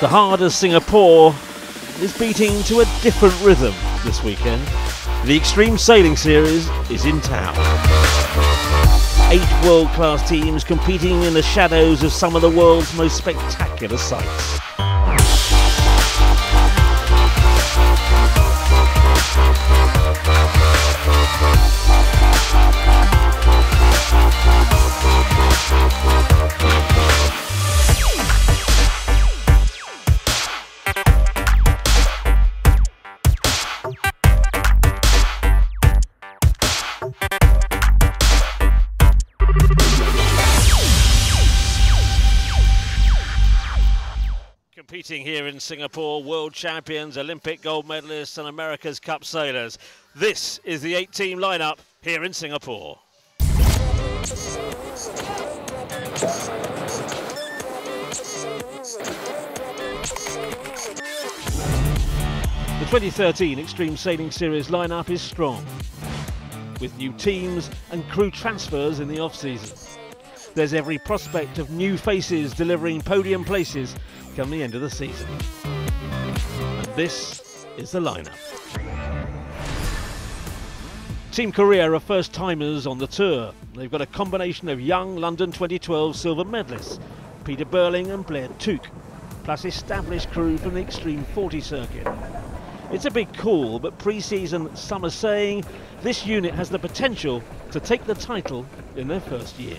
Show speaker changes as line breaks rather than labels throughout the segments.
The heart of Singapore is beating to a different rhythm this weekend. The Extreme Sailing Series is in town. 8 world-class teams competing in the shadows of some of the world's most spectacular sights. Competing here in Singapore, world champions, Olympic gold medalists and America's Cup sailors. This is the 8-team lineup here in Singapore. The 2013 Extreme Sailing Series lineup is strong, with new teams and crew transfers in the off-season. There's every prospect of new faces delivering podium places come the end of the season. And this is the lineup. Team Korea are first-timers on the tour. They've got a combination of young London 2012 silver medalists, Peter Burling and Blair Tuke, plus established crew from the Extreme 40 circuit. It's a big call, but pre-season some are saying this unit has the potential to take the title in their first year.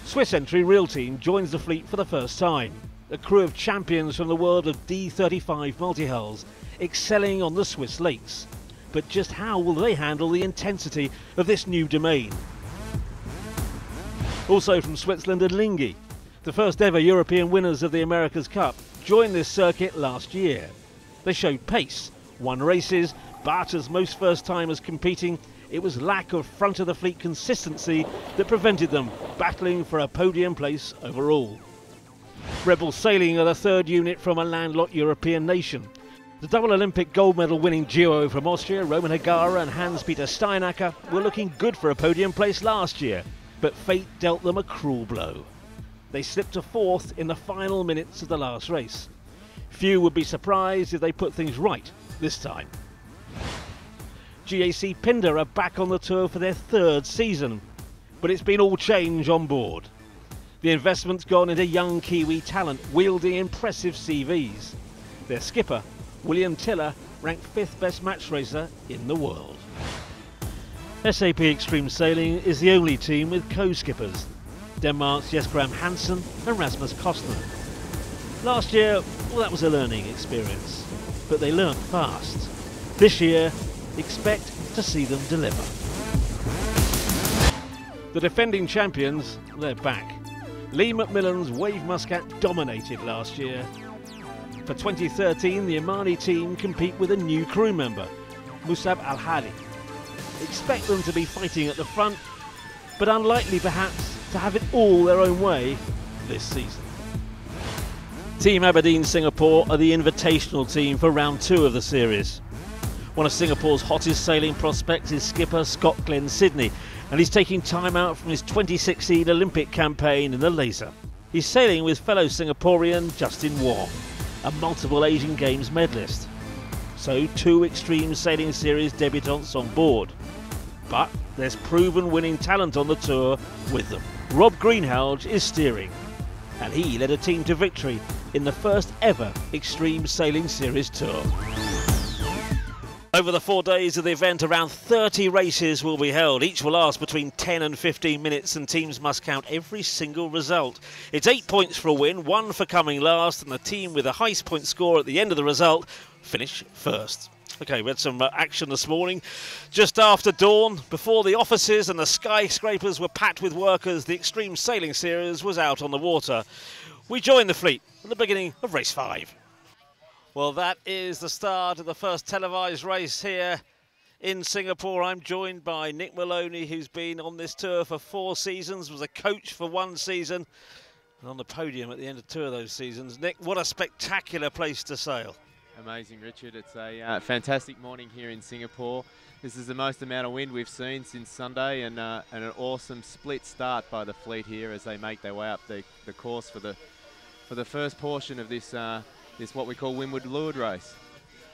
Swiss entry Real Team joins the fleet for the first time. A crew of champions from the world of D35 multi-hulls, excelling on the Swiss lakes. But just how will they handle the intensity of this new domain? Also from Switzerland and Lingy, the first ever European winners of the America's Cup, joined this circuit last year. They showed pace, won races, but as most first-timers competing, it was lack of front-of-the-fleet consistency that prevented them battling for a podium place overall. Rebel Sailing are the third unit from a landlocked European nation. The double Olympic gold medal winning duo from Austria, Roman Hagara and Hans-Peter Steinacker, were looking good for a podium place last year, but fate dealt them a cruel blow. They slipped to 4th in the final minutes of the last race. Few would be surprised if they put things right this time. GAC Pindar are back on the tour for their 3rd season, but it's been all change on board. The investment's gone into young Kiwi talent wielding impressive CVs. Their skipper, William Tiller, ranked 5th best match racer in the world. SAP Extreme Sailing is the only team with co-skippers, Denmark's Jes Graham Hansen and Rasmus Kostner. Last year, well, that was a learning experience, but they learnt fast. This year, expect to see them deliver. The defending champions, they're back. Lee McMillan's Wave Muscat dominated last year. For 2013, the Imani team compete with a new crew member, Musab Al-Hadi. Expect them to be fighting at the front, but unlikely perhaps to have it all their own way this season. Team Aberdeen Singapore are the invitational team for round 2 of the series. One of Singapore's hottest sailing prospects is skipper Scott Glenn Sidney, and he's taking time out from his 2016 Olympic campaign in the Laser. He's sailing with fellow Singaporean Justin Wong, a multiple Asian Games medalist. So 2 Extreme Sailing Series debutants on board. But there's proven winning talent on the tour with them. Rob Greenhalgh is steering, and he led a team to victory in the first ever Extreme Sailing Series tour. Over the 4 days of the event, around 30 races will be held. Each will last between 10 and 15 minutes, and teams must count every single result. It's 8 points for a win, 1 for coming last, and the team with the highest point score at the end of the result finish first. Okay, we had some action this morning. Just after dawn, before the offices and the skyscrapers were packed with workers, the Extreme Sailing Series was out on the water. We joined the fleet at the beginning of race 5. Well, that is the start of the first televised race here in Singapore. I'm joined by Nick Maloney, who's been on this tour for 4 seasons, was a coach for 1 season, and on the podium at the end of 2 of those seasons. Nick, what a spectacular place to sail.
Amazing, Richard. It's a fantastic morning here in Singapore. This is the most amount of wind we've seen since Sunday, and an awesome split start by the fleet here as they make their way up the course for the for the first portion of this this what we call Windward Leeward race.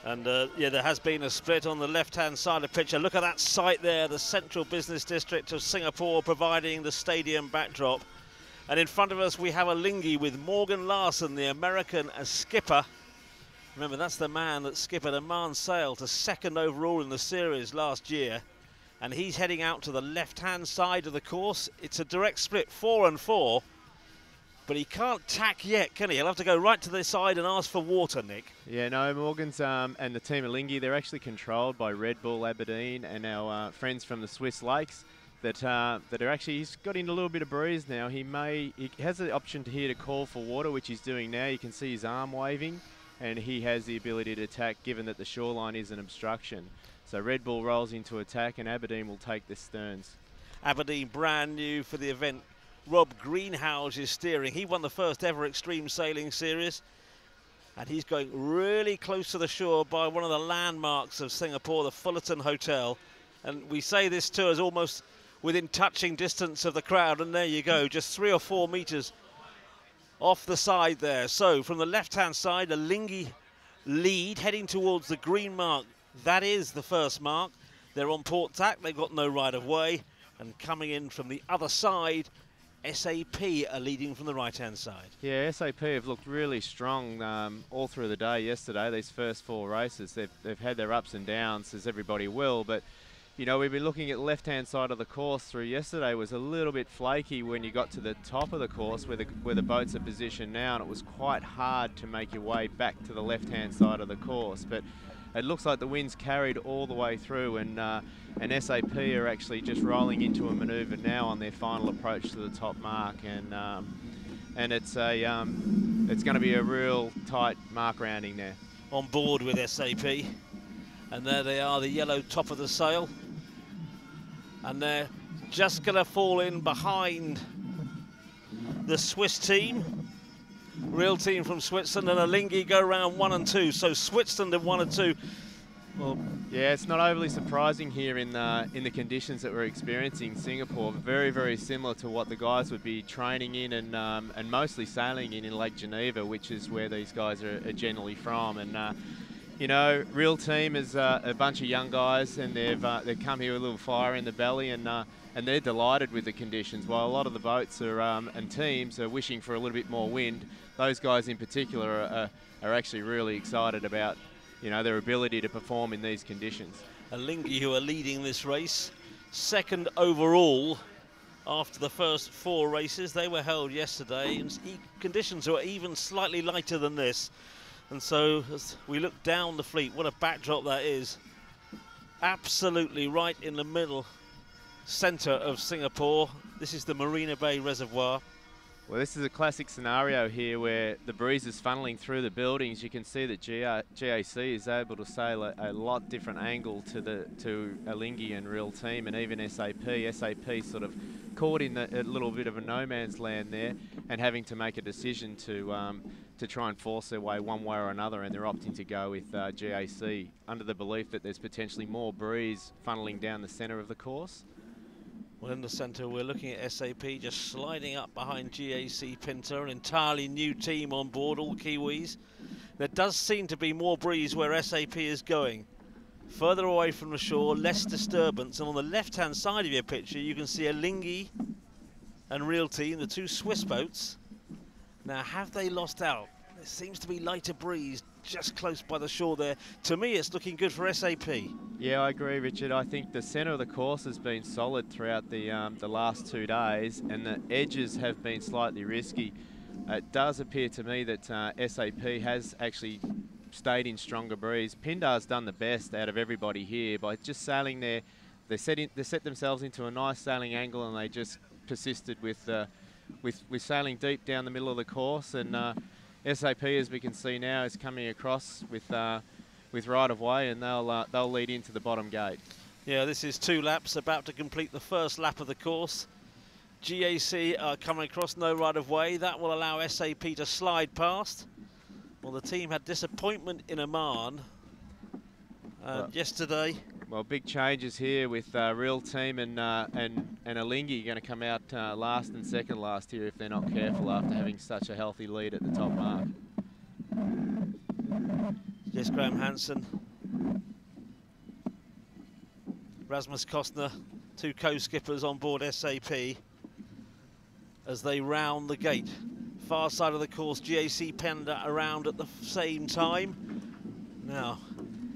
And yeah, there has been a split on the left-hand side of the picture. Look at that site there, the central business district of Singapore, providing the stadium backdrop. And in front of us, we have Alinghi with Morgan Larson, the American, as skipper. Remember, that's the man that skippered Oman Sail to second overall in the series last year. And he's heading out to the left-hand side of the course. It's a direct split, 4 and 4. But he can't tack yet, can he? He'll have to go right to the side and ask for water, Nick.
Yeah, no, Morgan's and the team Alinghi, they're actually controlled by Red Bull Aberdeen and our friends from the Swiss Lakes that are actually, he's got in a little bit of breeze now. He has the option here to call for water, which he's doing now. You can see his arm waving, and he has the ability to attack given that the shoreline is an obstruction. So Red Bull rolls into attack and Aberdeen will take the sterns.
Aberdeen brand new for the event. Rob Greenhouse is steering. He won the first ever Extreme Sailing Series. And he's going really close to the shore by one of the landmarks of Singapore, the Fullerton Hotel. And we say this tour is almost within touching distance of the crowd. And there you go, just 3 or 4 metres off the side there. So from the left-hand side, Alinghi lead, heading towards the green mark. That is the first mark. They're on port tack. They've got no right of way. And coming in from the other side, SAP are leading from the right-hand side.
Yeah, SAP have looked really strong all through the day yesterday, these first 4 races. They've had their ups and downs, as everybody will, but, you know, we've been looking at the left-hand side of the course through yesterday. Was a little bit flaky when you got to the top of the course where the boats are positioned now, and it was quite hard to make your way back to the left-hand side of the course. But it looks like the wind's carried all the way through, and SAP are actually just rolling into a manoeuvre now on their final approach to the top mark, and it's going to be a real tight mark rounding there.
On board with SAP, and there they are, the yellow top of the sail, and they're just going to fall in behind the Swiss team. Real team from Switzerland, and Alinghi go round 1 and 2. So Switzerland have 1 and 2. Well,
yeah, it's not overly surprising here in the conditions that we're experiencing in Singapore. Very, very similar to what the guys would be training in and mostly sailing in Lake Geneva, which is where these guys are generally from. And you know, Real team is a bunch of young guys, and they've come here with a little fire in the belly, and they're delighted with the conditions. While a lot of the boats and teams are wishing for a little bit more wind, those guys in particular are actually really excited about, you know, their ability to perform in these conditions.
Alinghi, who are leading this race, second overall after the first 4 races. They were held yesterday in conditions were even slightly lighter than this. And so as we look down the fleet, what a backdrop that is. Absolutely right in the middle centre of Singapore. This is the Marina Bay Reservoir.
Well, this is a classic scenario here where the breeze is funneling through the buildings. You can see that GAC is able to sail a lot different angle to Alinghi and Real team, and even SAP. SAP sort of caught in a little bit of a no man's land there, and having to make a decision to try and force their way one way or another, and they're opting to go with GAC under the belief that there's potentially more breeze funneling down the centre of the course.
Well, in the centre, we're looking at SAP just sliding up behind GAC Pinter, an entirely new team on board, all Kiwis. There does seem to be more breeze where SAP is going. Further away from the shore, less disturbance, and on the left-hand side of your picture, you can see Alinghi and Real team, the 2 Swiss boats. Now, have they lost out? There seems to be lighter breeze just close by the shore there. To me, it's looking good for SAP.
Yeah, I agree, Richard. I think the centre of the course has been solid throughout the last 2 days, and the edges have been slightly risky. It does appear to me that SAP has actually stayed in stronger breeze. Pindar's done the best out of everybody here by just sailing there. They set themselves into a nice sailing angle, and they just persisted with sailing deep down the middle of the course. And SAP, as we can see now, is coming across with right of way, and they'll lead into the bottom gate.
Yeah, this is 2 laps, about to complete the first lap of the course. GAC are coming across, no right of way. That will allow SAP to slide past. Well, the team had disappointment in Oman yesterday.
Well, big changes here with Real Team and Alinghi going to come out last and second last here if they're not careful after having such a healthy lead at the top mark.
Yes, Graham Hansen, Rasmus Kostner, two co-skippers on board SAP as they round the gate. Far side of the course, GAC Panda around at the same time. Now,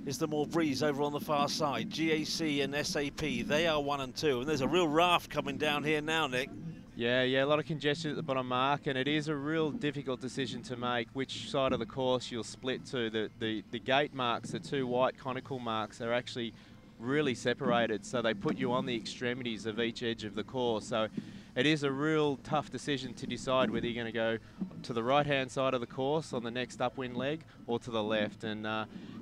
is there more breeze over on the far side? GAC and SAP, they are 1 and 2, and there's a real raft coming down here now, Nick.
Yeah, a lot of congestion at the bottom mark, and it is a real difficult decision to make which side of the course you'll split to. The gate marks, the two white conical marks, are actually really separated, so they put you on the extremities of each edge of the course. So it is a real tough decision to decide whether you're going to go to the right-hand side of the course on the next upwind leg or to the left. And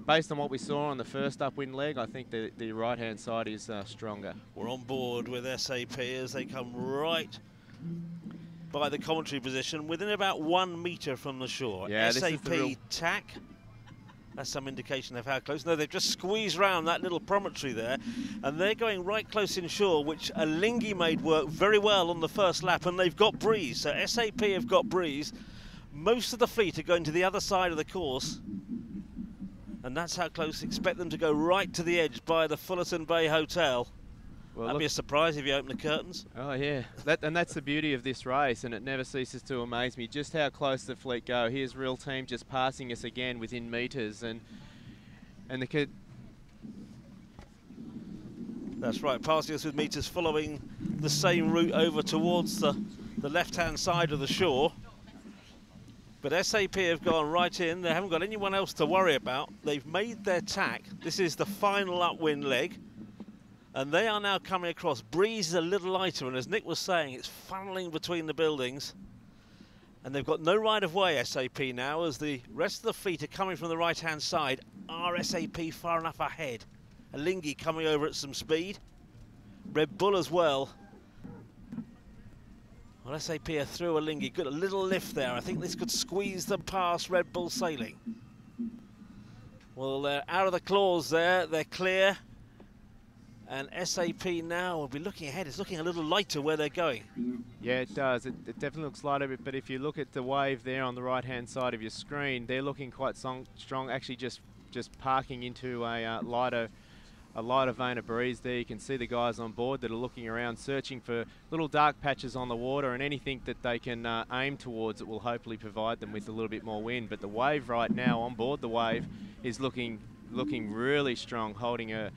based on what we saw on the first upwind leg, I think the right-hand side is stronger. We're
on board with SAP as they come right by the commentary position, within about 1 metre from the shore.
Yeah,
SAP tack. That's some indication of how close. No, they've just squeezed round that little promontory there, and they're going right close inshore, which Alinghi made work very well on the first lap, and they've got breeze. So SAP have got breeze. Most of the fleet are going to the other side of the course, and that's how close. Expect them to go right to the edge by the Fullerton Bay Hotel. Well, that'd be a surprise if you open the curtains.
Oh, yeah. And that's the beauty of this race, and it never ceases to amaze me just how close the fleet go. Here's Real Team just passing us again within metres, and the kid...
That's right, passing us with metres, following the same route over towards the left-hand side of the shore. But SAP have gone right in. They haven't got anyone else to worry about. They've made their tack. This is the final upwind leg. And they are now coming across. Breeze is a little lighter, and as Nick was saying, it's funneling between the buildings. And they've got no right of way, SAP now, as the rest of the fleet are coming from the right-hand side. Are SAP far enough ahead? Alinghi coming over at some speed. Red Bull as well. Well, SAP are through Alinghi. Good, a little lift there. I think this could squeeze them past Red Bull Sailing. Well, they're out of the claws there. They're clear. And SAP now will be looking ahead. It's looking a little lighter where they're going.
Yeah, it does. It definitely looks lighter, but if you look at the wave there on the right-hand side of your screen, they're looking quite strong, actually just parking into a lighter vein of breeze there. You can see the guys on board that are looking around, searching for little dark patches on the water, and anything that they can aim towards it will hopefully provide them with a little bit more wind. But the wave right now on board the wave is looking really strong, holding a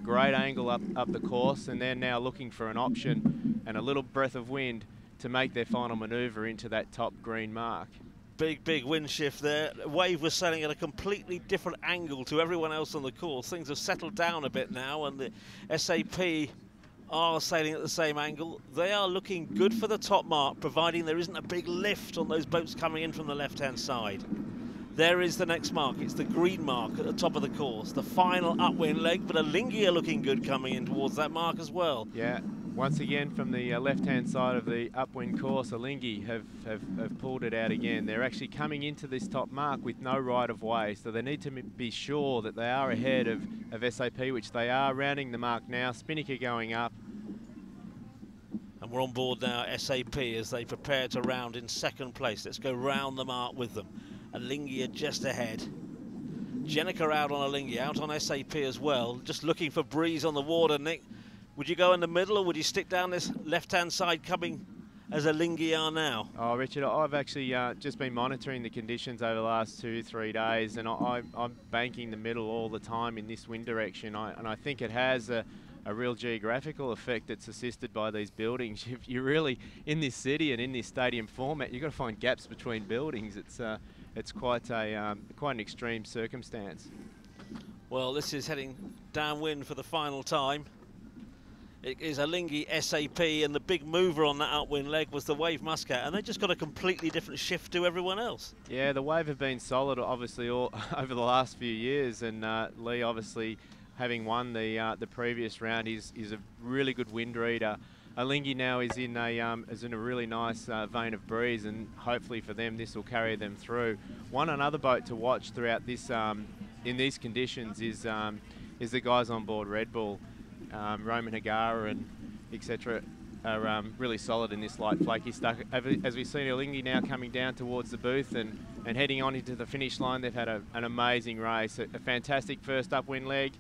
great angle up the course, and they're now looking for an option and a little breath of wind to make their final manoeuvre into that top green mark.
Big wind shift there. Wave was sailing at a completely different angle to everyone else on the course. Things have settled down a bit now, and the SAP are sailing at the same angle. They are looking good for the top mark, providing there isn't a big lift on those boats coming in from the left-hand side. There is the next mark. It's the green mark at the top of the course. The final upwind leg, but Alinghi are looking good coming in towards that mark as well.
Yeah, once again from the left-hand side of the upwind course, Alinghi have pulled it out again. They're actually coming into this top mark with no right of way, so they need to be sure that they are ahead of SAP, which they are. Rounding the mark now, Spinnaker going up.
And we're on board now, SAP, as they prepare to round in second place. Let's go round the mark with them. Alinghi are just ahead. Jenica out on Alinghi, out on SAP as well. Just looking for breeze on the water, Nick. Would you go in the middle, or would you stick down this left-hand side coming as Alinghi are now?
Oh, Richard, I've actually just been monitoring the conditions over the last 2-3 days, and I'm banking the middle all the time in this wind direction. And I think it has a real geographical effect that's assisted by these buildings. If you're really in this city and in this stadium format, you've got to find gaps between buildings. It's quite an extreme circumstance.
Well, this is heading downwind for the final time. It is Alinghi SAP, and the big mover on that upwind leg was the Wave Muscat, and they just got a completely different shift to everyone else.
Yeah, the Wave have been solid, obviously, all over the last few years, and Lee, obviously, having won the previous round, is a really good wind reader. Alinghi now is in a really nice vein of breeze, and hopefully for them this will carry them through. Another boat to watch throughout this in these conditions is is the guys on board Red Bull, Roman Hagara and etc. are really solid in this light flaky stuff. As we've seen Alinghi now coming down towards the booth and heading on into the finish line, they've had an amazing race, a fantastic first upwind leg,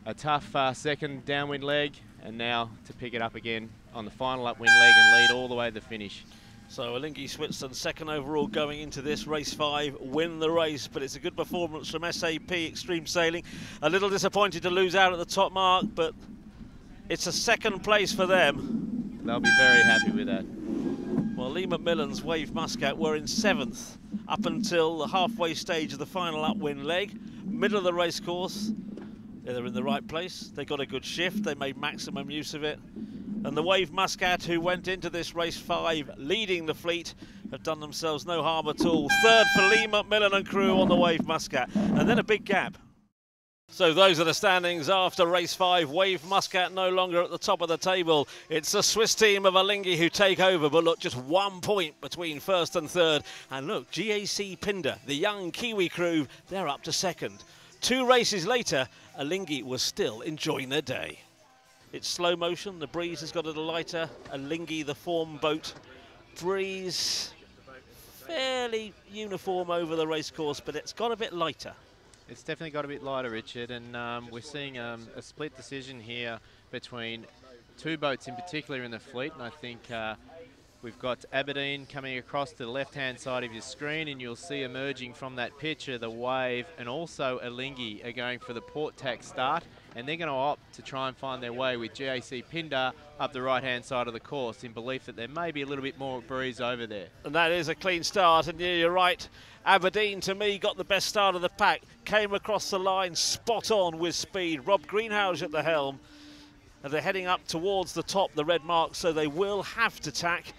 a tough second downwind leg, and now to pick it up again on the final upwind leg and lead all the way to the finish.
So Alinghi Switzer, second overall going into this race 5, win the race, but it's a good performance from SAP Extreme Sailing. A little disappointed to lose out at the top mark, but it's a second place for them.
They'll be very happy with that.
Well, Lee McMillan's Wave Muscat were in 7th up until the halfway stage of the final upwind leg, middle of the race course. They're in the right place. They got a good shift. They made maximum use of it. And the Wave Muscat, who went into this race 5 leading the fleet, have done themselves no harm at all. Third for Lee McMillan and crew on the Wave Muscat. And then a big gap. So those are the standings after race 5. Wave Muscat no longer at the top of the table. It's the Swiss team of Alinghi who take over, but look, just 1 point between first and third. And look, GAC Pindar, the young Kiwi crew, they're up to second. 2 races later, Alinghi was still enjoying their day. It's slow motion, the breeze has got a little lighter. Alinghi, the form boat, breeze fairly uniform over the race course, but it's got a bit lighter.
It's definitely got a bit lighter, Richard, and we're seeing a split decision here between 2 boats in particular in the fleet, and I think we've got Aberdeen coming across to the left-hand side of your screen, and you'll see emerging from that picture the Wave, and also Alinghi are going for the port tack start, and they're going to opt to try and find their way with GAC Pindar up the right-hand side of the course in belief that there may be a little bit more breeze over there.
And that is a clean start, and yeah, you're right. Aberdeen, to me, got the best start of the pack. Came across the line spot on with speed. Rob Greenhouse at the helm. And they're heading up towards the top, the red mark, so they will have to tack.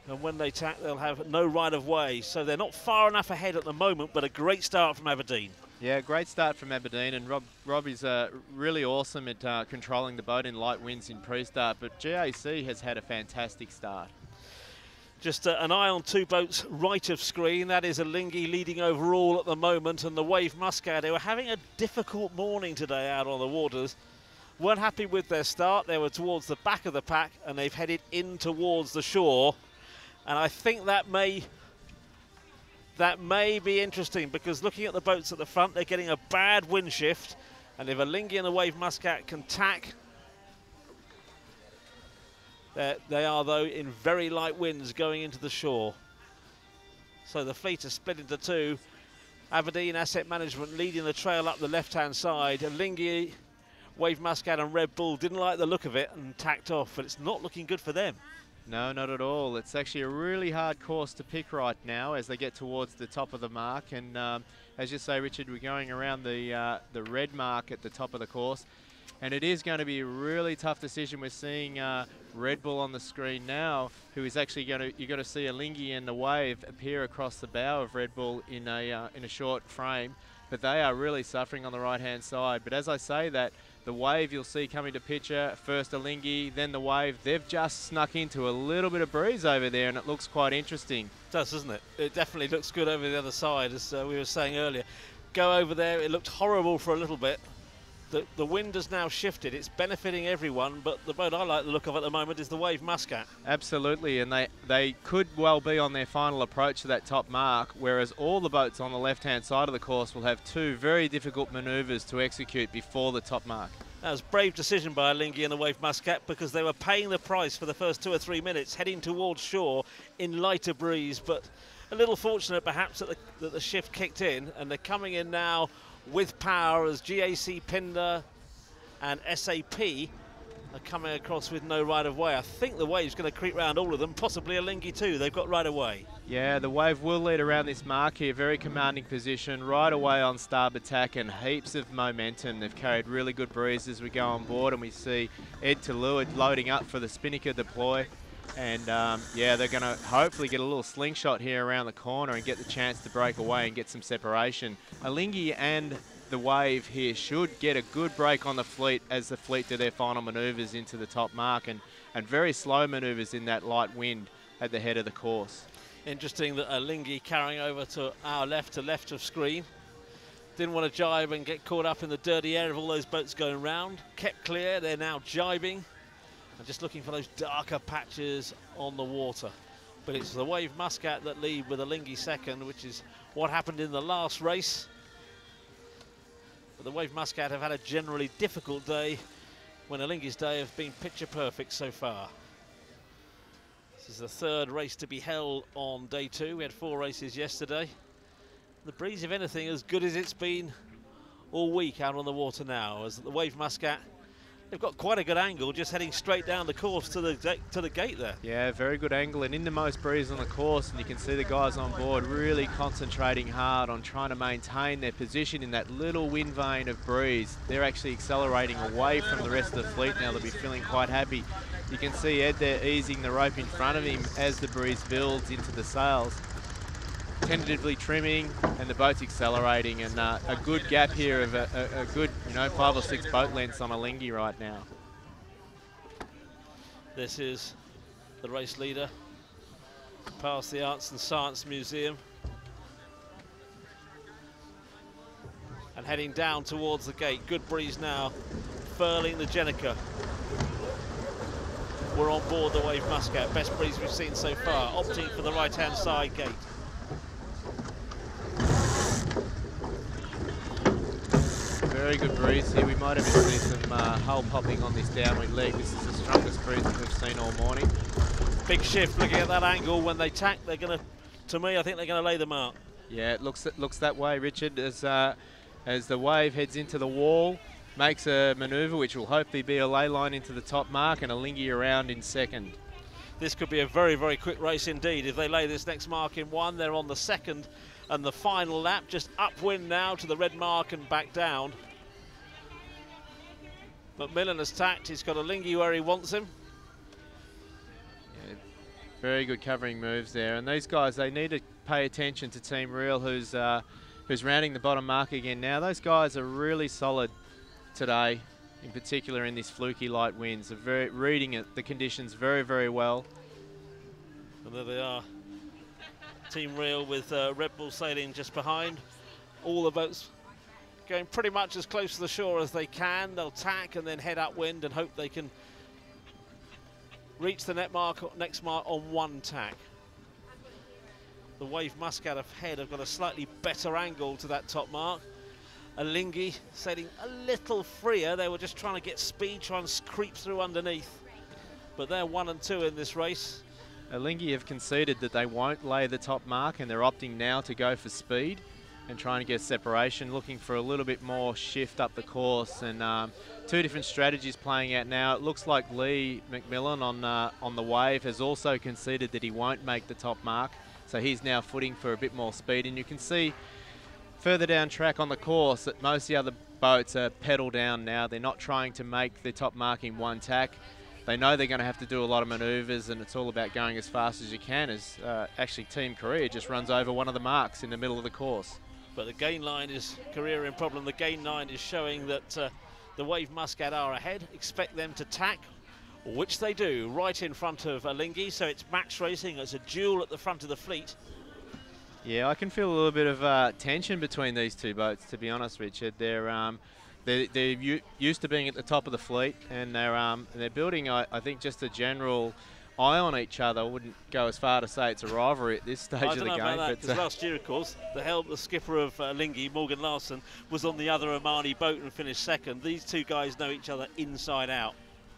And when they tack, they'll have no right of way. So they're not far enough ahead at the moment, but a great start from Aberdeen.
Yeah, great start from Aberdeen, and Rob is really awesome at controlling the boat in light winds in pre-start, but GAC has had a fantastic start.
Just an eye on 2 boats right of screen. That is Alinghi leading overall at the moment, and the Wave Muscat, who are having a difficult morning today out on the waters. Weren't happy with their start. They were towards the back of the pack, and they've headed in towards the shore. And I think that may be interesting, because looking at the boats at the front, they're getting a bad wind shift. And if Alinghi and the Wave Muscat can tack, they are, though, in very light winds going into the shore. So the fleet is split into 2. Aberdeen Asset Management leading the trail up the left-hand side. Alinghi, Wave Muscat and Red Bull didn't like the look of it and tacked off, but it's not looking good for them.
No, not at all. It's actually a really hard course to pick right now as they get towards the top of the mark. And as you say, Richard, we're going around the red mark at the top of the course. And it is going to be a really tough decision. We're seeing Red Bull on the screen now, who is actually going to, you're going to see Alinghi and the Wave appear across the bow of Red Bull in a short frame. But they are really suffering on the right-hand side. But as I say that, the Wave you'll see coming to picture, first Alinghi, then the Wave. They've just snuck into a little bit of breeze over there, and it looks quite interesting.
It does, doesn't it? It definitely looks good over the other side, as we were saying earlier. Go over there, it looked horrible for a little bit. The wind has now shifted. It's benefiting everyone, but the boat I like the look of at the moment is the Wave Muscat.
Absolutely, and they could well be on their final approach to that top mark, whereas all the boats on the left-hand side of the course will have 2 very difficult manoeuvres to execute before the top mark.
That was a brave decision by Alinghi and the Wave Muscat, because they were paying the price for the first 2 or 3 minutes, heading towards shore in lighter breeze, but a little fortunate perhaps that the shift kicked in, and they're coming in now with power as GAC Pindar and SAP are coming across with no right of way. I think the Wave's going to creep round all of them, possibly Alinghi too. They've got right of way.
Yeah, the Wave will lead around this mark here. Very commanding position, right away on starboard tack, and heaps of momentum. They've carried really good breeze as we go on board, and we see Ed Tallua loading up for the Spinnaker deploy. And yeah, they're going to hopefully get a little slingshot here around the corner and get the chance to break away and get some separation. Alinghi and the Wave here should get a good break on the fleet as the fleet do their final manoeuvres into the top mark, and very slow manoeuvres in that light wind at the head of the course.
Interesting that Alinghi carrying over to our left of screen. Didn't want to jibe and get caught up in the dirty air of all those boats going round. Kept clear, they're now jibing and just looking for those darker patches on the water. But it's the Wave Muscat that lead with Alinghi second, which is what happened in the last race. But the Wave Muscat have had a generally difficult day when Alinghi's day have been picture perfect so far. This is the third race to be held on day 2. We had 4 races yesterday. The breeze, if anything, as good as it's been all week out on the water now, as the Wave Muscat, they've got quite a good angle just heading straight down the course to the gate there.
Yeah, very good angle and in the most breeze on the course, and you can see the guys on board really concentrating hard on trying to maintain their position in that little wind vane of breeze. They're actually accelerating away from the rest of the fleet now. They'll be feeling quite happy. You can see Ed there easing the rope in front of him as the breeze builds into the sails. Tentatively trimming and the boat's accelerating, and a good gap here of a good 5 or 6 boat lengths on Alinghi right now.
This is the race leader past the Arts and Science Museum and heading down towards the gate. Good breeze now, furling the Jenica. We're on board the Wave Muscat, best breeze we've seen so far, opting for the right-hand side gate.
Very good breeze here. We might even see some hull popping on this downwind leg. This is the strongest breeze that we've seen all morning.
Big shift looking at that angle. When they tack, they're going to, to me, I think they're going to lay the mark.
Yeah, it looks that way, Richard, as the wave heads into the wall, makes a manoeuvre which will hopefully be a lay line into the top mark, and Alinghi around in second.
This could be a very, very quick race indeed. If they lay this next mark in 1, they're on the second and the final lap, just upwind now to the red mark and back down. McMillan has tacked, he's got Alinghi where he wants him.
Yeah, very good covering moves there, and these guys, they need to pay attention to Team Real, who's rounding the bottom mark again now. Those guys are really solid today, in particular in this fluky light winds. They're reading the conditions very, very well.
And there they are. Team Real with Red Bull sailing just behind. All the boats going pretty much as close to the shore as they can. They'll tack and then head upwind and hope they can reach the next mark on 1 tack. The Wave Muscat ahead have got a slightly better angle to that top mark. Alinghi sailing a little freer. They were just trying to get speed, trying to creep through underneath. But they're 1 and 2 in this race.
Alinghi have conceded that they won't lay the top mark, and they're opting now to go for speed and trying to get separation, looking for a little bit more shift up the course, and 2 different strategies playing out now. It looks like Lee McMillan on the Wave has also conceded that he won't make the top mark, so he's now footing for a bit more speed, and you can see further down track on the course that most of the other boats are pedal down now. They're not trying to make the top mark in 1 tack. They know they're going to have to do a lot of manoeuvres, and it's all about going as fast as you can, as actually Team Korea just runs over one of the marks in the middle of the course.
But the gain line is Korea in problem. The gain line is showing that the Wave Muscat are ahead. Expect them to tack, which they do, right in front of Alinghi. So it's match racing. It's a duel at the front of the fleet.
Yeah, I can feel a little bit of tension between these 2 boats, to be honest, Richard. They're used to being at the top of the fleet, and they're building, I think, just a general eye on each other. I wouldn't go as far to say it's a rivalry at this stage of the game.
I don't know about that, because last year, of course, the skipper of Alinghi, Morgan Larson, was on the other Omani boat and finished second. These 2 guys know each other inside out.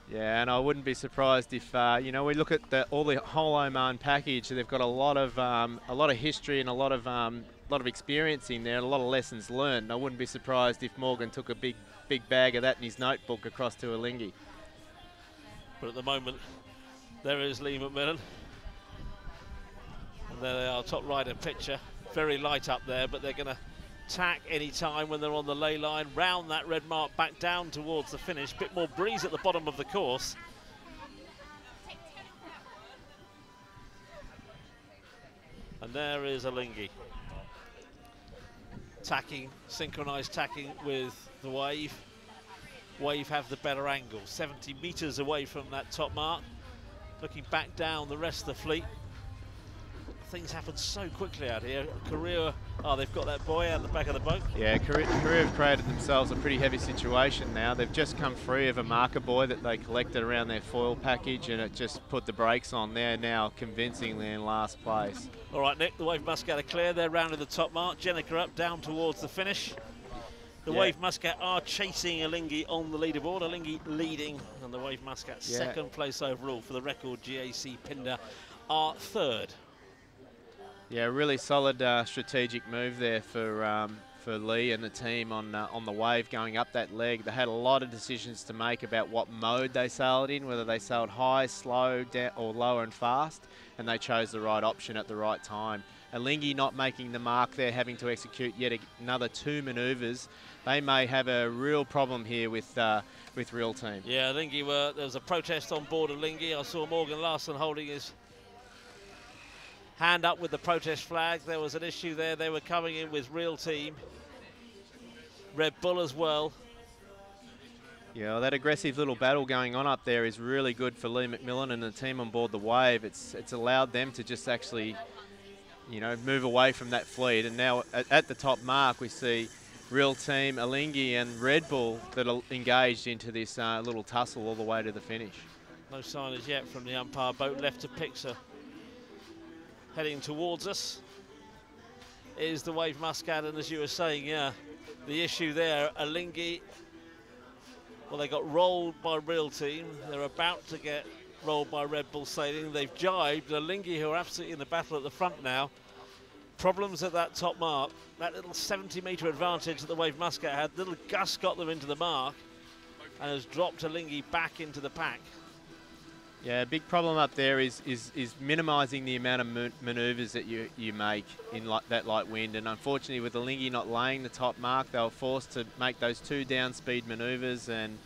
Yeah, and I wouldn't be surprised if we look at the whole Oman package. They've got a lot of history and a lot of experience in there, and a lot of lessons learned. And I wouldn't be surprised if Morgan took a big bag of that in his notebook across to Alinghi.
But at the moment, there is Lee McMillan, and there they are, top right of picture. Very light up there, but they're going to tack any time when they're on the lay line, round that red mark back down towards the finish. Bit more breeze at the bottom of the course. And there is Alinghi tacking, synchronized tacking with the Wave. Wave have the better angle, 70 meters away from that top mark. Looking back down the rest of the fleet. things happen so quickly out here. Korea, oh, they've got that boy out the back of the boat.
Yeah, Korea have created themselves a pretty heavy situation now. They've just come free of a marker buoy that they collected around their foil package, and it just put the brakes on. They're now convincingly in last place.
All right, Nick, the Wave Muscat are clear. They're round in the top mark. Jenica up, down towards the finish. The Wave Muscat are chasing Alinghi on the leaderboard. Alinghi leading, and the Wave Muscat second place overall. For the record, GAC Pindar are third.
Yeah, really solid strategic move there for Lee and the team on the Wave going up that leg. They had a lot of decisions to make about what mode they sailed in, whether they sailed high, slow, down, or low and fast, and they chose the right option at the right time. Alinghi not making the mark there, having to execute yet another 2 manoeuvres. They may have a real problem here with Real Team.
Yeah, Alinghi there was a protest on board Alinghi. I saw Morgan Larson holding his hand up with the protest flag. There was an issue there. They were coming in with Real Team. Red Bull as well.
Yeah, well, that aggressive little battle going on up there is really good for Lee McMillan and the team on board the Wave. It's allowed them to just actually, you know, move away from that fleet. And now at the top mark, we see Real Team, Alinghi and Red Bull that are engaged into this little tussle all the way to the finish.
No signage yet from the umpire. Boat left to Pixar. Heading towards us is the Wave Muscat, and as you were saying, yeah, the issue there, Alinghi, well, they got rolled by Real Team. They're about to get rolled by Red Bull Sailing. They've jibed Alinghi, who are absolutely in the battle at the front now. Problems at that top mark. That little 70-metre advantage that the Wave Muscat had, little gust got them into the mark and has dropped Alinghi back into the pack.
Yeah, a big problem up there is minimising the amount of manoeuvres that you make in that light wind. And unfortunately, with Alinghi not laying the top mark, they were forced to make those 2 down-speed manoeuvres. And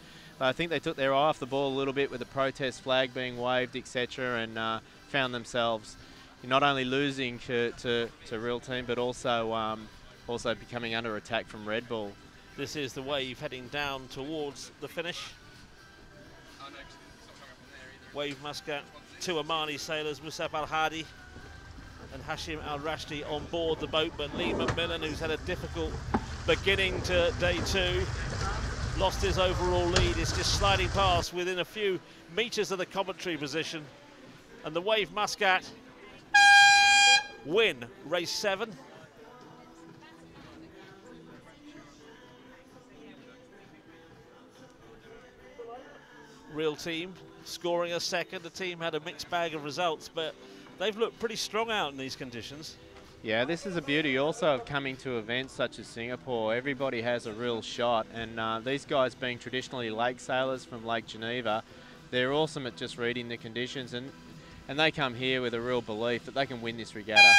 I think they took their eye off the ball a little bit with the protest flag being waved, etc., and found themselves not only losing to Real Team, but also becoming under attack from Red Bull.
This is the Wave heading down towards the finish. Wave Muscat, 2 Omani sailors, Musab Al-Hadi and Hashim Al-Rashdi on board the boat, but Lee McMillan, who's had a difficult beginning to day 2, lost his overall lead, is just sliding past within a few metres of the commentary position. And the Wave Muscat win race 7. Real Team scoring a second. The team had a mixed bag of results, but they've looked pretty strong out in these conditions.
Yeah, this is a beauty also of coming to events such as Singapore. Everybody has a real shot, and these guys being traditionally lake sailors from Lake Geneva, they're awesome at just reading the conditions, and they come here with a real belief that they can win this regatta.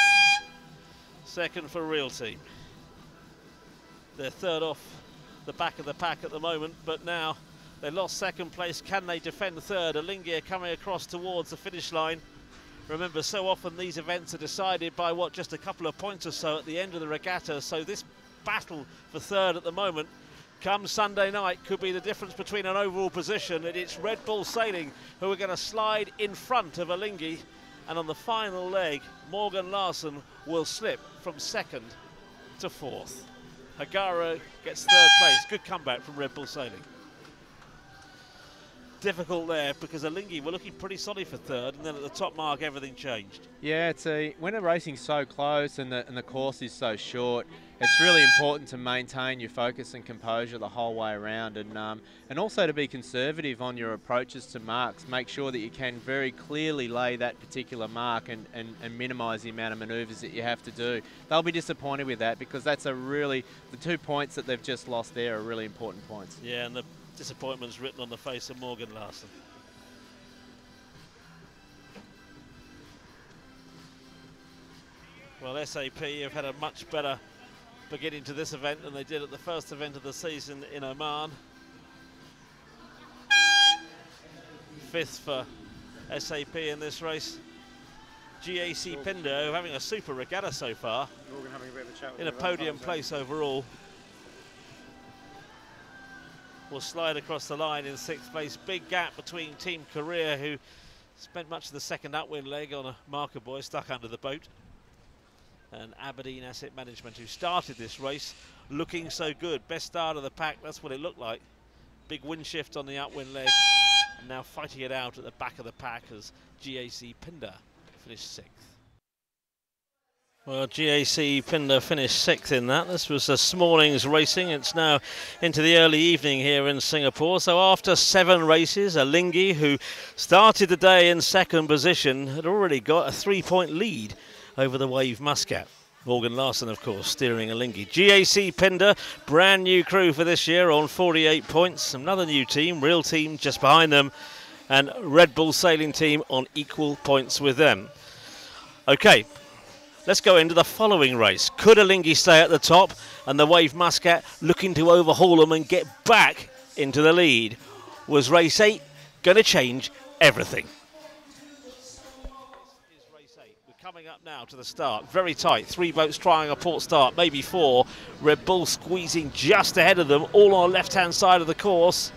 Second for Real Team. They're third off the back of the pack at the moment, but now they lost second place. Can they defend third? Alinghi coming across towards the finish line. Remember, so often these events are decided by just a couple of points or so at the end of the regatta. So this battle for third at the moment, come Sunday night, could be the difference between an overall position. And it's Red Bull Sailing who are going to slide in front of Alinghi. And on the final leg, Morgan Larson will slip from second to fourth. Hagara gets third place. Good comeback from Red Bull Sailing. Difficult there because Alinghi were looking pretty solid for third, and then at the top mark everything changed.
Yeah, when the racing's so close and the course is so short, it's really important to maintain your focus and composure the whole way around, and also to be conservative on your approaches to marks. Make sure that you can very clearly lay that particular mark and minimise the amount of manoeuvres that you have to do. They'll be disappointed with that because that's the 2 points that they've just lost there are really important points.
Yeah, and the disappointment's written on the face of Morgan Larson. Well, SAP have had a much better beginning to this event than they did at the first event of the season in Oman. 5th for SAP in this race. GAC Pindar having a super regatta so far, in a podium place overall. Will slide across the line in 6th place. Big gap between Team Korea, who spent much of the second upwind leg on a marker buoy stuck under the boat. and Aberdeen Asset Management, who started this race looking so good. Best start of the pack, that's what it looked like. Big wind shift on the upwind leg, and now fighting it out at the back of the pack as GAC Pindar finished 6th. Well, GAC Pindar finished 6th in that. This was this morning's racing. It's now into the early evening here in Singapore. So after 7 races, Alinghi, who started the day in 2nd position, had already got a 3-point lead over the Wave Muscat. Morgan Larson, of course, steering Alinghi. GAC Pindar, brand new crew for this year on 48 points. Another new team, Real Team just behind them, and Red Bull Sailing Team on equal points with them. Okay, let's go into the following race. Could Alinghi stay at the top and the Wave Muscat looking to overhaul them and get back into the lead? Was race 8 going to change everything? Coming up now to the start, very tight, 3 boats trying a port start, maybe 4. Red Bull squeezing just ahead of them, all on the left-hand side of the course.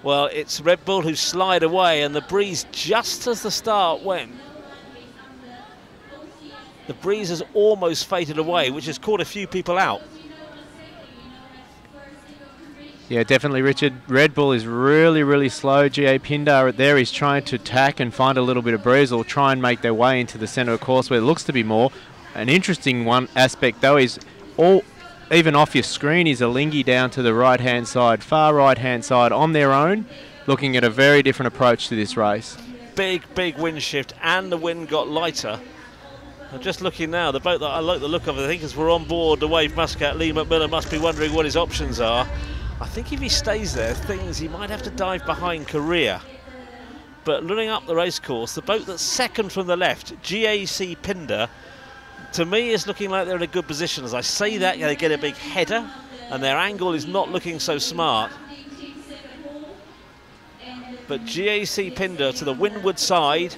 Well, it's Red Bull who slide away, and the breeze just as the start went. The breeze has almost faded away, which has caught a few people out.
Yeah, definitely, Richard. Red Bull is really, really slow. GA Pindar there is trying to tack and find a little bit of breeze, or try and make their way into the centre of the course where it looks to be more. An interesting one aspect, though, is even off your screen is Alinghi down to the right-hand side, far right-hand side on their own, looking at a very different approach to this race.
Big wind shift, and the wind got lighter. I'm just looking now, the boat that I like the look of, I think, as we're on board the Wave Muscat, Lee McMillan must be wondering what his options are. I think if he stays there, he might have to dive behind Korea. But looking up the race course, the boat that's 2nd from the left, GAC Pindar, to me is looking like they're in a good position. As I say that, they get a big header, and their angle is not looking so smart. But GAC Pindar to the windward side,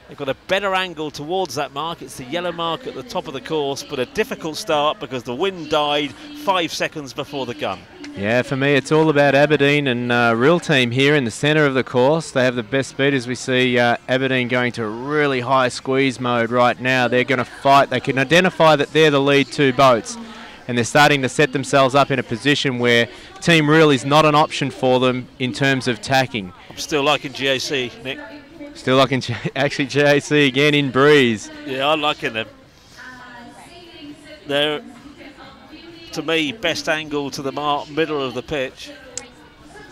they've got a better angle towards that mark. It's the yellow mark at the top of the course, but a difficult start because the wind died 5 seconds before the gun.
Yeah, for me it's all about Aberdeen and Real Team here in the centre of the course. They have the best speed, as we see Aberdeen going to really high squeeze mode right now. They're going to fight. They can identify that they're the lead 2 boats, and they're starting to set themselves up in a position where Team Real is not an option for them in terms of tacking.
I'm still liking GAC, Nick.
Still liking actually GAC again in breeze.
Yeah, I'm liking them. They're, to me, best angle to the middle of the pitch.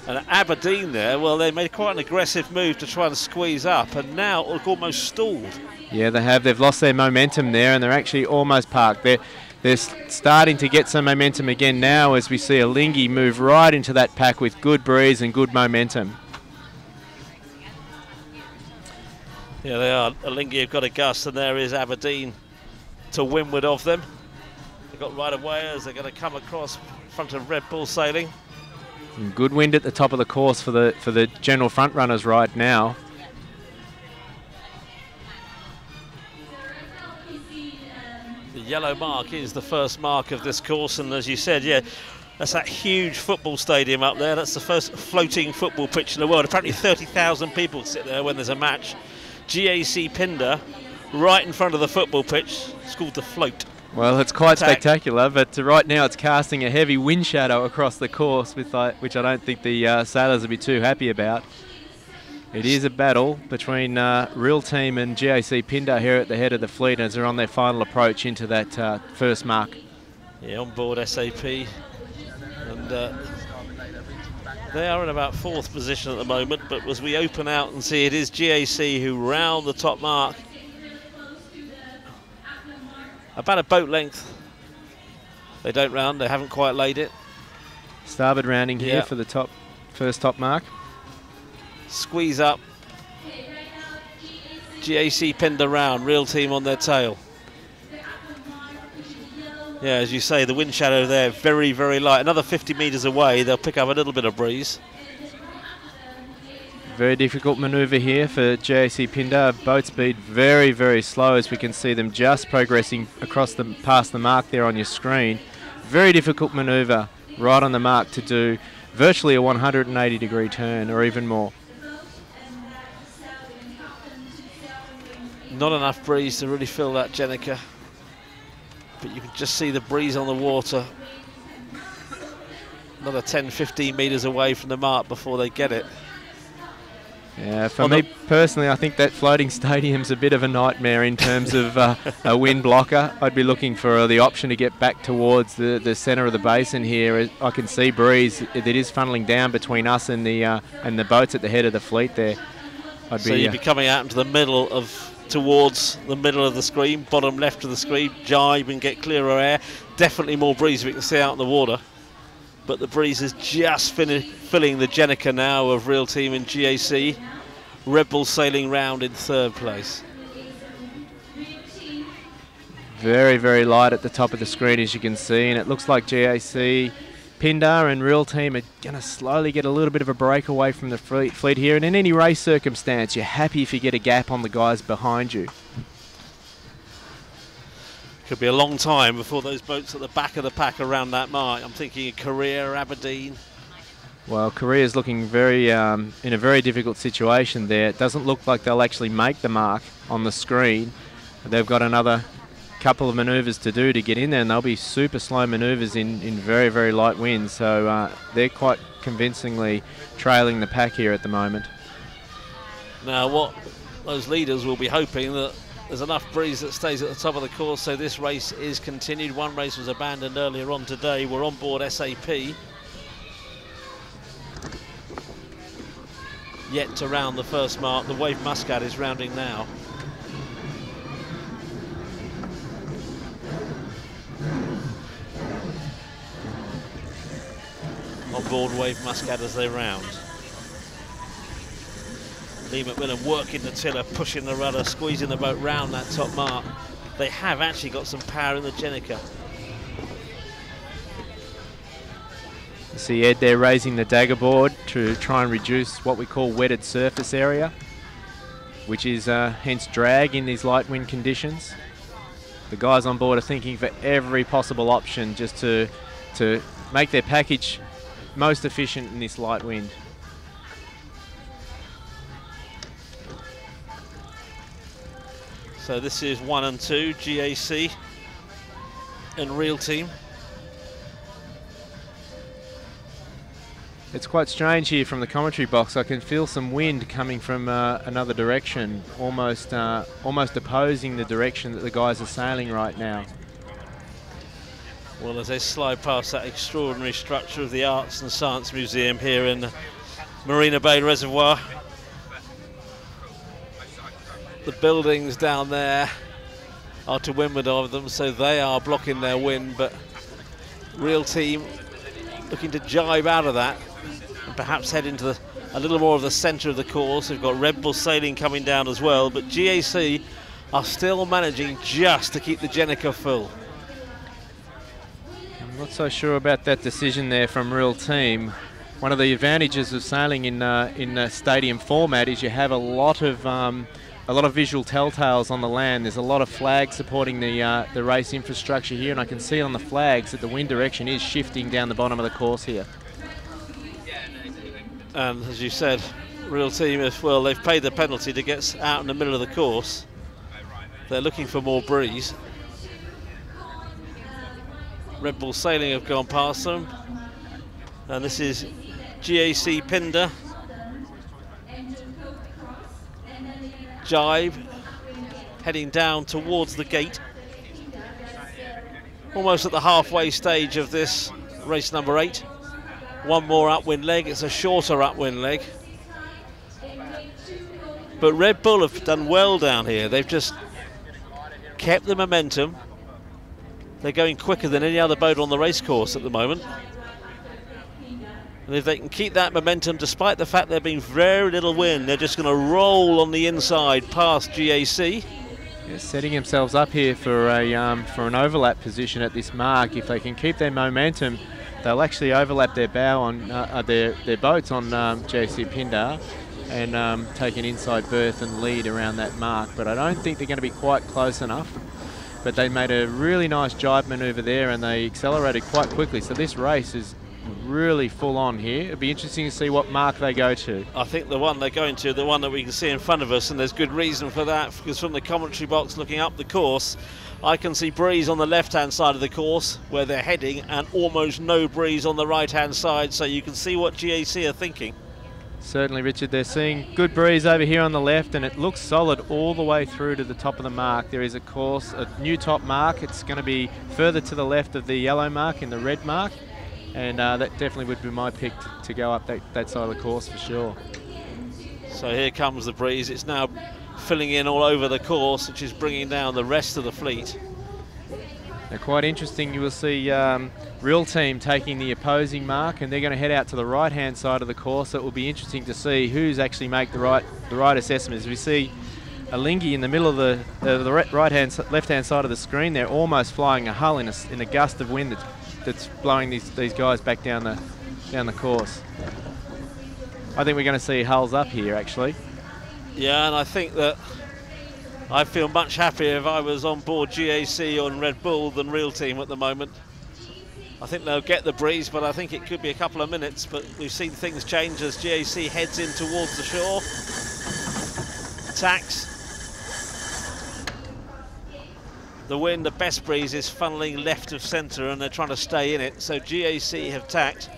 And Aberdeen there, well, they made quite an aggressive move to try and squeeze up, and now look almost stalled.
Yeah, they have. They've lost their momentum there, and they're actually almost parked. They're starting to get some momentum again now as we see Alinghi move right into that pack with good breeze and good momentum.
Yeah, they are. Alinghi have got a gust, and there is Aberdeen to windward of them. They've got right away as they're going to come across in front of Red Bull Sailing.
Some good wind at the top of the course for the general front runners right now.
The yellow mark is the first mark of this course, and as you said, yeah, that's that huge football stadium up there. That's the first floating football pitch in the world. Apparently 30,000 people sit there when there's a match. GAC Pindar, right in front of the football pitch. It's called the Float.
Well, it's quite spectacular, but right now it's casting a heavy wind shadow across the course, which I don't think the sailors will be too happy about. It is a battle between Real Team and GAC Pindar here at the head of the fleet as they're on their final approach into that first mark.
Yeah, on board SAP. And they are in about 4th position at the moment, but as we open out and see, it is GAC who round the top mark. About a boat length. They don't round, they haven't quite laid it.
Starboard rounding here for the first top mark.
Squeeze up. GAC Pindar round, Real Team on their tail. Yeah, as you say, the wind shadow there, very, very light. Another 50 metres away, they'll pick up a little bit of breeze.
Very difficult manoeuvre here for GAC Pindar. Boat speed very, very slow as we can see them just progressing across past the mark there on your screen. Very difficult manoeuvre right on the mark to do virtually a 180-degree turn or even more.
Not enough breeze to really fill that Jenica, but you can just see the breeze on the water. Another 10-15 metres away from the mark before they get it.
Yeah, for me personally, I think that floating stadium's a bit of a nightmare in terms of a wind blocker. I'd be looking for the option to get back towards the centre of the basin here. I can see breeze that is funneling down between us and the boats at the head of the fleet there.
So you'd be coming out into the middle towards the middle of the screen, bottom left of the screen, jibe and get clearer air. Definitely more breeze we can see out in the water. But the breeze is just filling the Jenica now of Real Team and GAC. Red Bull sailing round in third place.
Very, very light at the top of the screen, as you can see, and it looks like GAC, Pindar and Real Team are going to slowly get a little bit of a break away from the fleet here. And in any race circumstance, you're happy if you get a gap on the guys behind you.
Could be a long time before those boats at the back of the pack around that mark. I'm thinking of Korea, Aberdeen.
Well, Korea's looking very in a very difficult situation there. It doesn't look like they'll actually make the mark on the screen. They've got another couple of manoeuvres to do to get in there, and they'll be super slow manoeuvres in very, very light winds. So they're quite convincingly trailing the pack here at the moment.
Now, what those leaders will be hoping that there's enough breeze that stays at the top of the course, so this race is continued. One race was abandoned earlier on today. We're on board SAP. Yet to round the first mark. The Wave Muscat is rounding now. On board Wave Muscat as they round. Lee McMillan working the tiller, pushing the rudder, squeezing the boat round that top mark. They have actually got some power in the Jenica.
See Ed there raising the dagger board to try and reduce what we call wetted surface area, which is hence drag in these light wind conditions. The guys on board are thinking for every possible option just to make their package most efficient in this light wind.
So this is 1 and 2, GAC and Real Team.
It's quite strange here from the commentary box. I can feel some wind coming from another direction, almost opposing the direction that the guys are sailing right now.
Well, as they slide past that extraordinary structure of the Arts and Science Museum here in Marina Bay Reservoir, the buildings down there are to windward of them, so they are blocking their wind, but Real Team looking to jibe out of that and perhaps head into a little more of the centre of the course. We've got Red Bull sailing coming down as well, but GAC are still managing just to keep the Jenica full.
I'm not so sure about that decision there from Real Team. One of the advantages of sailing in a stadium format is you have a lot of visual telltales on the land. There's a lot of flags supporting the race infrastructure here, and I can see on the flags that the wind direction is shifting down the bottom of the course here.
And as you said, Real Team as well, they've paid the penalty to get out in the middle of the course. They're looking for more breeze. Red Bull Sailing have gone past them, and this is GAC Pindar. Jibe heading down towards the gate, almost at the halfway stage of this race number 8. One more upwind leg. It's a shorter upwind leg, but Red Bull have done well down here. They've just kept the momentum. They're going quicker than any other boat on the race course at the moment. And if they can keep that momentum, despite the fact there being very little wind, they're just going to roll on the inside past GAC.
Yeah, setting themselves up here for an overlap position at this mark. If they can keep their momentum, they'll actually overlap their bow on their boats on GAC Pindar and take an inside berth and lead around that mark. But I don't think they're going to be quite close enough. But they made a really nice jibe manoeuvre there, and they accelerated quite quickly. So this race is really full on here. It'll be interesting to see what mark they go to.
I think the one they're going to, the one that we can see in front of us, and there's good reason for that, because from the commentary box looking up the course, I can see breeze on the left-hand side of the course where they're heading, and almost no breeze on the right-hand side, so you can see what GAC are thinking.
Certainly, Richard, they're seeing good breeze over here on the left, and it looks solid all the way through to the top of the mark. There is, of course, a new top mark. It's going to be further to the left of the yellow mark in the red mark, and that definitely would be my pick to go up that side of the course for sure.
So here comes the breeze. It's now filling in all over the course, which is bringing down the rest of the fleet.
Now, quite interesting, you will see Real Team taking the opposing mark, and they're going to head out to the right-hand side of the course. It will be interesting to see who's actually make the right assessments. We see Alinghi in the middle of the left-hand side of the screen. They're almost flying a hull in a gust of wind that's blowing these guys back down the course. I think we're going to see hulls up here, actually.
Yeah, and I think that I feel much happier if I was on board GAC on Red Bull than Real Team at the moment. I think they'll get the breeze, but I think it could be a couple of minutes. But we've seen things change as GAC heads in towards the shore. Tacks. The wind, the best breeze, is funneling left of centre, and they're trying to stay in it. So GAC have tacked.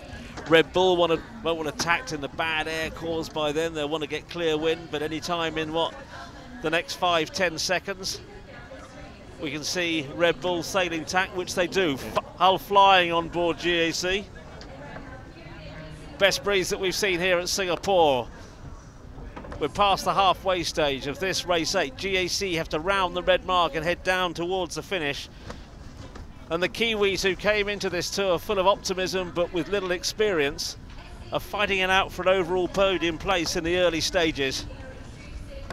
Red Bull won't want to tact in the bad air caused by them. They'll want to get clear wind, but any time in the next 5-10 seconds, we can see Red Bull sailing tack, which they do. Hull flying on board GAC. Best breeze that we've seen here at Singapore. We're past the halfway stage of this race 8. GAC have to round the red mark and head down towards the finish. And the Kiwis, who came into this tour full of optimism but with little experience, are fighting it out for an overall podium place in the early stages.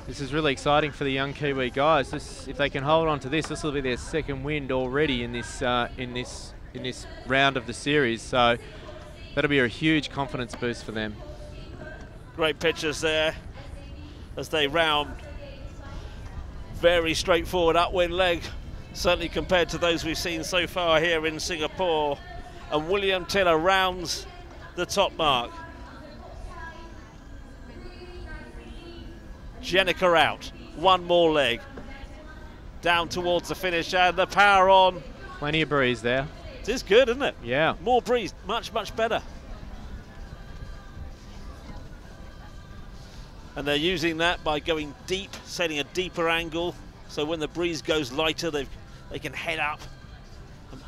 This is really exciting for the young Kiwi guys. If they can hold on to this will be their second win already in this round of the series. So that'll be a huge confidence boost for them.
Great pictures there as they round. Very straightforward upwind leg, certainly compared to those we've seen so far here in Singapore. And William Tiller rounds the top mark. Jenica out, one more leg. Down towards the finish, and the power on.
Plenty of breeze there.
It is good, isn't it?
Yeah.
More breeze, much, much better. And they're using that by going deep, setting a deeper angle, so when the breeze goes lighter, they can head up and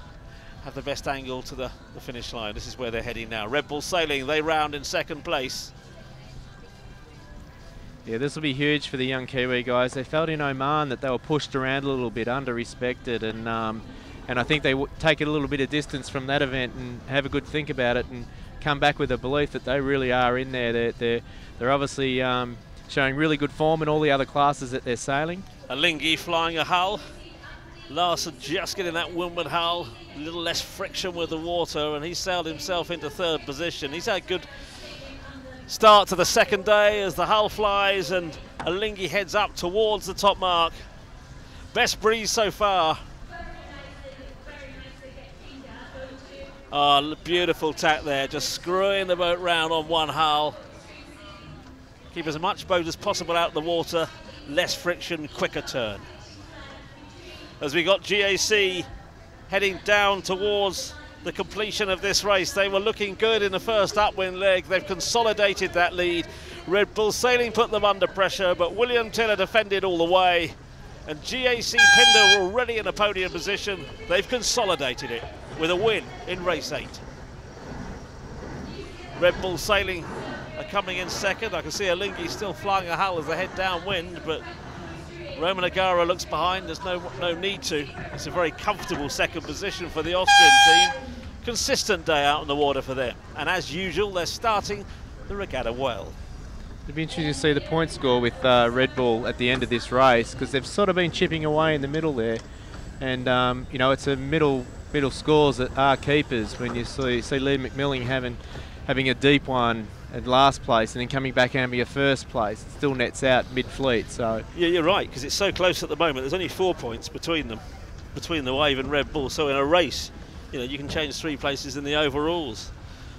have the best angle to the finish line. This is where they're heading now. Red Bull Sailing, they round in second place.
Yeah, this will be huge for the young Kiwi guys. They felt in Oman that they were pushed around a little bit, under-respected, and I think they take a little bit of distance from that event and have a good think about it and come back with a belief that they really are in there. They're obviously showing really good form in all the other classes that they're sailing.
Alinghi flying a hull. Larson just getting that windward hull, a little less friction with the water, and he sailed himself into third position. He's had a good start to the second day as the hull flies and Alinghi heads up towards the top mark. Best breeze so far. Oh, beautiful tack there, just screwing the boat round on one hull. Keep as much boat as possible out of the water, less friction, quicker turn. As we got GAC heading down towards the completion of this race. They were looking good in the first upwind leg. They've consolidated that lead. Red Bull Sailing put them under pressure, but William Tiller defended all the way. And GAC Pindar were already in a podium position. They've consolidated it with a win in race 8. Red Bull Sailing are coming in second. I can see Alinghi still flying a hull as they head downwind, but Roman Agara looks behind. There's no need to. It's a very comfortable second position for the Austrian team. Consistent day out on the water for them. And as usual, they're starting the regatta well.
It'll be interesting to see the point score with Red Bull at the end of this race, because they've sort of been chipping away in the middle there. And, you know, it's a middle scores that are keepers when you see Lee McMillan having a deep one at last place and then coming back and having a first place. It still nets out mid-fleet. So
yeah, you're right, because it's so close at the moment. There's only 4 points between them, between the Wave and Red Bull. So in a race, you know, you can change 3 places in the overalls.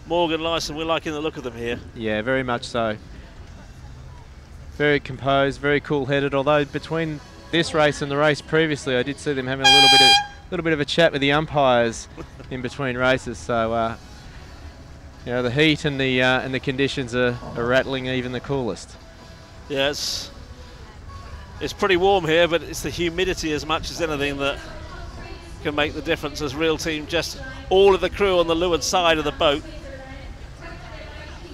Morgan Lyson, we're liking the look of them here.
Yeah, very much so. Very composed, very cool-headed. Although between this race and the race previously, I did see them having a little bit of a chat with the umpires in between races. So, you know, the heat and the conditions are rattling even the coolest.
Yeah, it's pretty warm here, but it's the humidity as much as anything that can make the difference. As Real Team, just all of the crew on the leeward side of the boat.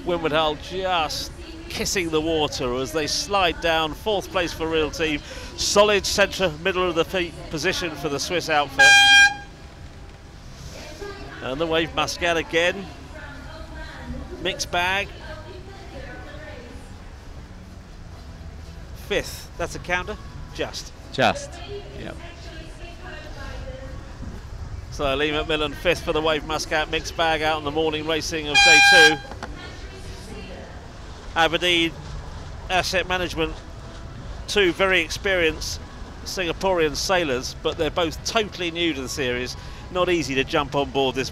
Windward Hull just kissing the water as they slide down. 4th place for Real Team. Solid centre, middle of the feet position for the Swiss outfit. And the Wave Muscat again. Mixed bag. 5th. That's a counter? Just.
Yep.
So Lee McMillan 5th for the Wave Muscat mixed bag out in the morning racing of day 2. Aberdeen Asset Management, 2 very experienced Singaporean sailors, but they're both totally new to the series. Not easy to jump on board this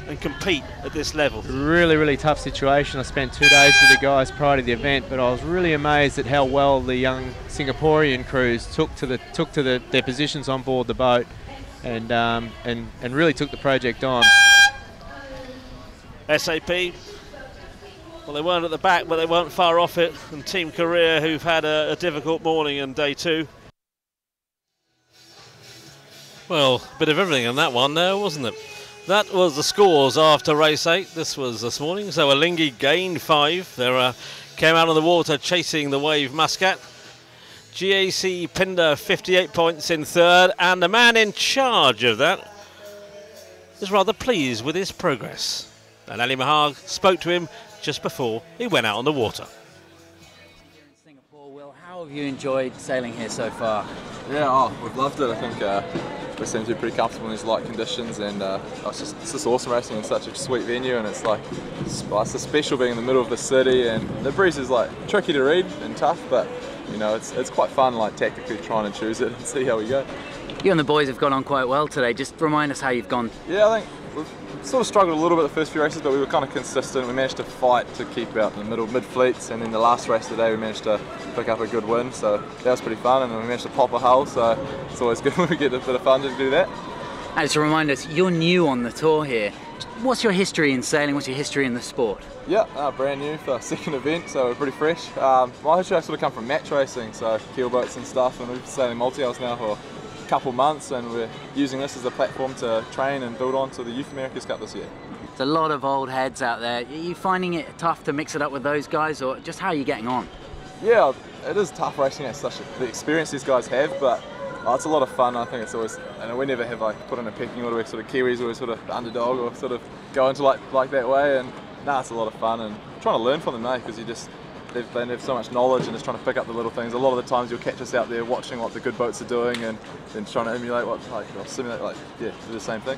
and compete at this level.
Really, really tough situation. I spent 2 days with the guys prior to the event, but I was really amazed at how well the young Singaporean crews took to their positions on board the boat, and really took the project on.
SAP, well, they weren't at the back, but they weren't far off it. And Team Korea, who've had a difficult morning in day 2. Well, a bit of everything in that one there, wasn't it? That was the scores after race 8. This was this morning. So Alinghi gained 5. They came out of the water chasing the Wave Muscat. GAC Pinder 58 points in 3rd, and the man in charge of that is rather pleased with his progress. And Ali Mahag spoke to him just before he went out on the water.
Here in Singapore, Will, how have you enjoyed sailing here so far?
Yeah, we've loved it. I think we seem to be pretty comfortable in these light conditions, and it's just awesome racing in such a sweet venue, and it's so special being in the middle of the city, and the breeze is like tricky to read and tough, but you know, it's quite fun, like tactically trying to choose it and see how we go.
You and the boys have gone on quite well today. Just remind us how you've gone.
Yeah, I think we've sort of struggled a little bit the first few races, but we were kind of consistent. We managed to fight to keep out in the middle, mid-fleets, and then the last race today we managed to pick up a good win, so that was pretty fun, and then we managed to pop a hull, so it's always good when we get a bit of fun to do that.
And to remind us, you're new on the tour here. What's your history in sailing? What's your history in the sport?
Yeah, brand new for our second event, so we're pretty fresh. My history I sort of come from match racing, so keelboats and stuff, and we've been sailing multi-hulls now for a couple months, and we're using this as a platform to train and build on to the Youth America's Cup this year.
There's a lot of old heads out there. Are you finding it tough to mix it up with those guys, or just how are you getting on?
Yeah, it is tough racing at such the experience these guys have, but it's a lot of fun. I think it's always, and we never have like put in a pecking order where sort of Kiwis always sort of underdog or sort of go into like that way, and it's a lot of fun and trying to learn from them, mate, because they have so much knowledge and just trying to pick up the little things. A lot of the times you'll catch us out there watching what the good boats are doing and then trying to emulate do the same thing.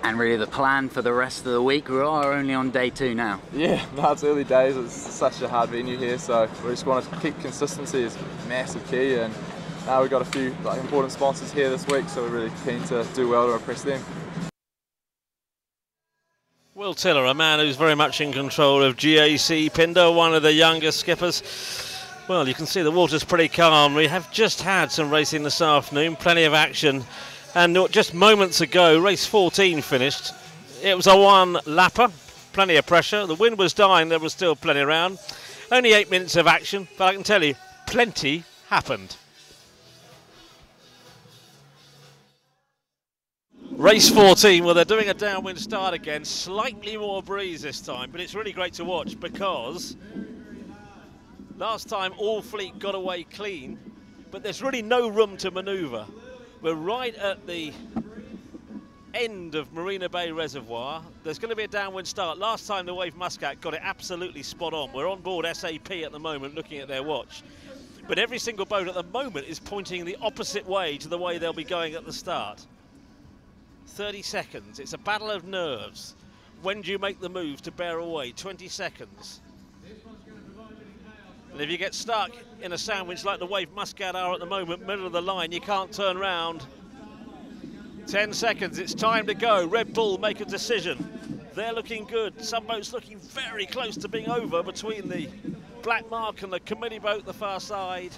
And really the plan for the rest of the week, we are only on day 2 now.
Yeah, it's early days, it's such a hard venue here, so we just want to keep consistency is massive key, and we've got a few important sponsors here this week, so we're really keen to do well to impress them.
Will Tiller, a man who's very much in control of GAC Pinder, one of the younger skippers. Well, you can see the water's pretty calm. We have just had some racing this afternoon, plenty of action. And just moments ago, race 14 finished. It was a one-lapper, plenty of pressure. The wind was dying, there was still plenty around. Only 8 minutes of action, but I can tell you, plenty happened. Race 14, well, they're doing a downwind start again, slightly more breeze this time, but it's really great to watch because last time all fleet got away clean, but there's really no room to manoeuvre. We're right at the end of Marina Bay Reservoir. There's going to be a downwind start. Last time the Wave Muscat got it absolutely spot on. We're on board SAP at the moment looking at their watch. But every single boat at the moment is pointing the opposite way to the way they'll be going at the start. 30 seconds. It's a battle of nerves. When do you make the move to bear away? 20 seconds. And if you get stuck in a sandwich like the Wave Muscat are at the moment, middle of the line, you can't turn round. 10 seconds, it's time to go. Red Bull make a decision. They're looking good. Some boats looking very close to being over between the Black Mark and the committee boat, the far side.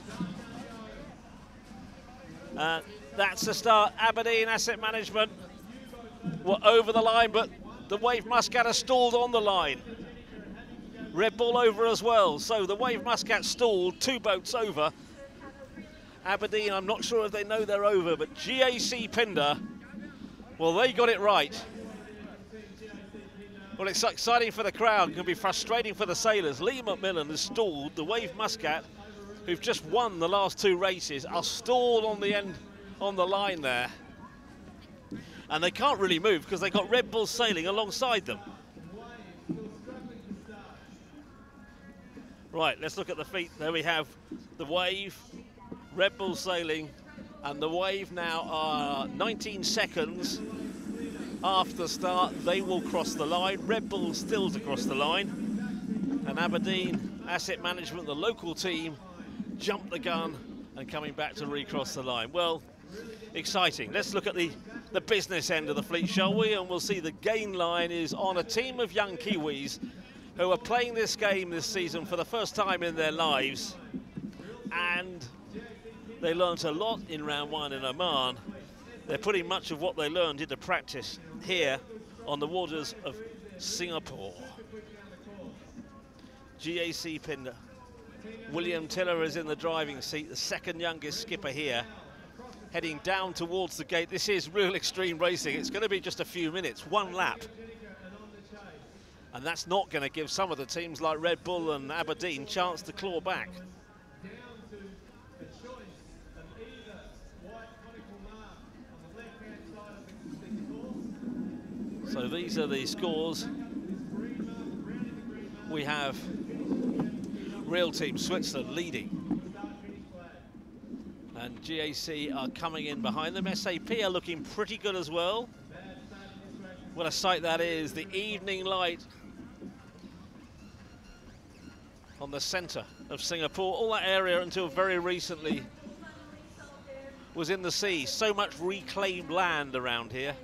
That's the start. Aberdeen Asset Management were over the line, but the Wave Muscat are stalled on the line. Red Bull over as well. So the Wave Muscat stalled, 2 boats over. Aberdeen, I'm not sure if they know they're over, but GAC Pindar, well, they got it right. Well, it's exciting for the crowd. It can be frustrating for the sailors. Lee McMillan is stalled. The Wave Muscat, who've just won the last 2 races, are stalled on the end, on the line there. And they can't really move because they've got Red Bull sailing alongside them. Right, let's look at the feet. There we have the Wave, Red Bull sailing, and the Wave now are 19 seconds after start. They will cross the line. Red Bull still to cross the line. And Aberdeen Asset Management, the local team, jumped the gun and coming back to recross the line. Well, exciting. Let's look at the business end of the fleet, shall we? And we'll see the gain line is on a team of young Kiwis who are playing this game this season for the first time in their lives. And they learnt a lot in round 1 in Oman. They're putting much of what they learned into practice here on the waters of Singapore. GAC Pindar. William Tiller is in the driving seat, the second youngest skipper here, heading down towards the gate. This is real extreme racing. It's going to be just a few minutes, 1 lap. And that's not going to give some of the teams like Red Bull and Aberdeen chance to claw back. So these are the scores. We have Real Team Switzerland leading. And GAC are coming in behind them. SAP are looking pretty good as well. What a sight that is, the evening light on the centre of Singapore. All that area until very recently was in the sea. So much reclaimed land around here.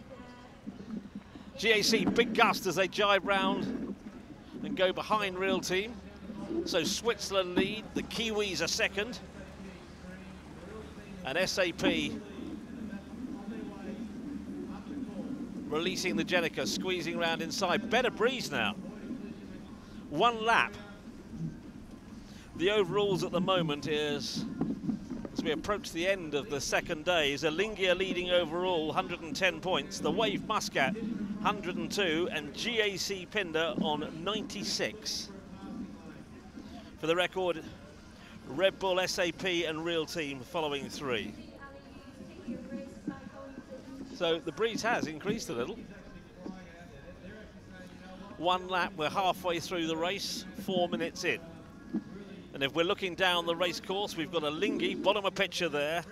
GAC, big gust as they jibe round and go behind Real Team. So Switzerland lead, the Kiwis are second. And SAP releasing the Jenica, squeezing round inside. Better breeze now. 1 lap. The overalls at the moment is, as we approach the end of the second day, is Alingia leading overall, 110 points. The Wave Muscat, 102, and GAC Pindar on 96. For the record, Red Bull, SAP and Real Team following 3. So the breeze has increased a little. 1 lap, we're halfway through the race, 4 minutes in. And if we're looking down the race course, we've got Alingi, bottom of picture there.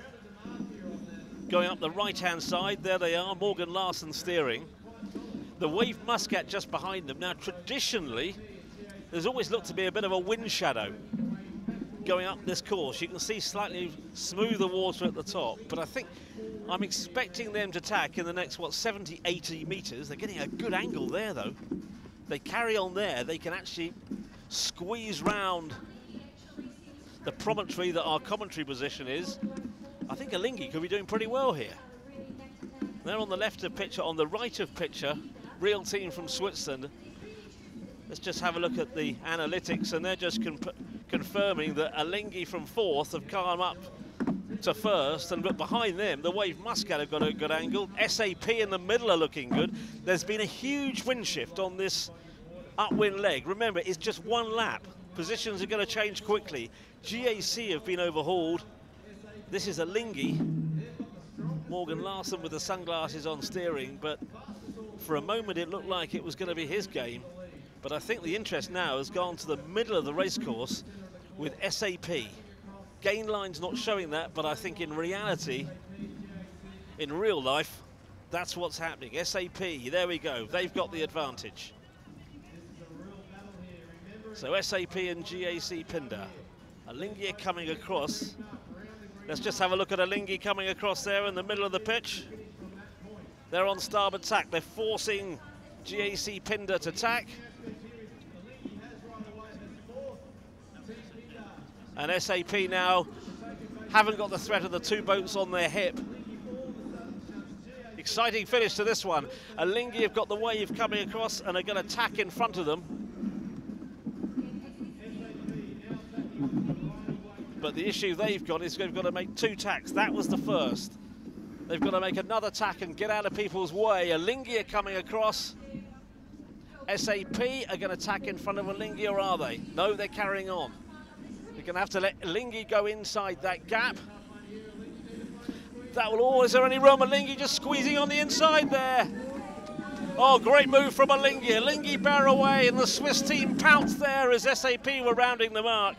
Going up the right-hand side, there they are, Morgan Larson steering. The Wave Muscat just behind them. Now, traditionally, there's always looked to be a bit of a wind shadow going up this course. You can see slightly smoother water at the top, but I think I'm expecting them to tack in the next, 70, 80 metres. They're getting a good angle there, though. They carry on there, they can actually squeeze round the promontory that our commentary position is. I think Alingi could be doing pretty well here. They're on the left of picture, on the right of picture, Real Team from Switzerland. Let's just have a look at the analytics, and they're just confirming that Alingi from 4th have come up to 1st, but behind them, the Wave Muscat have got a good angle. SAP in the middle are looking good. There's been a huge wind shift on this upwind leg. Remember, it's just 1 lap. Positions are going to change quickly. GAC have been overhauled. This is Alingi. Morgan Larson with the sunglasses on steering, but for a moment it looked like it was going to be his game. But I think the interest now has gone to the middle of the racecourse with SAP. Gain line's not showing that, but I think in reality, in real life, that's what's happening. SAP, there we go. They've got the advantage. So SAP and GAC Pindar. Alingi coming across. Let's just have a look at Alingi coming across there in the middle of the pitch. They're on starboard tack. They're forcing GAC Pinder to tack. And SAP now haven't got the threat of the two boats on their hip. Exciting finish to this one. Alinghi have got the wave coming across and are going to tack in front of them. But the issue they've got is they've got to make two tacks. That was the first. They've got to make another tack and get out of people's way. Alinghi are coming across. SAP are going to tack in front of Alinghi, or are they? No, they're carrying on. They're going to have to let Alinghi go inside that gap. That will always, is there any room? Alinghi just squeezing on the inside there. Oh, great move from Alinghi. Alinghi bear away, and the Swiss team pounced there as SAP were rounding the mark.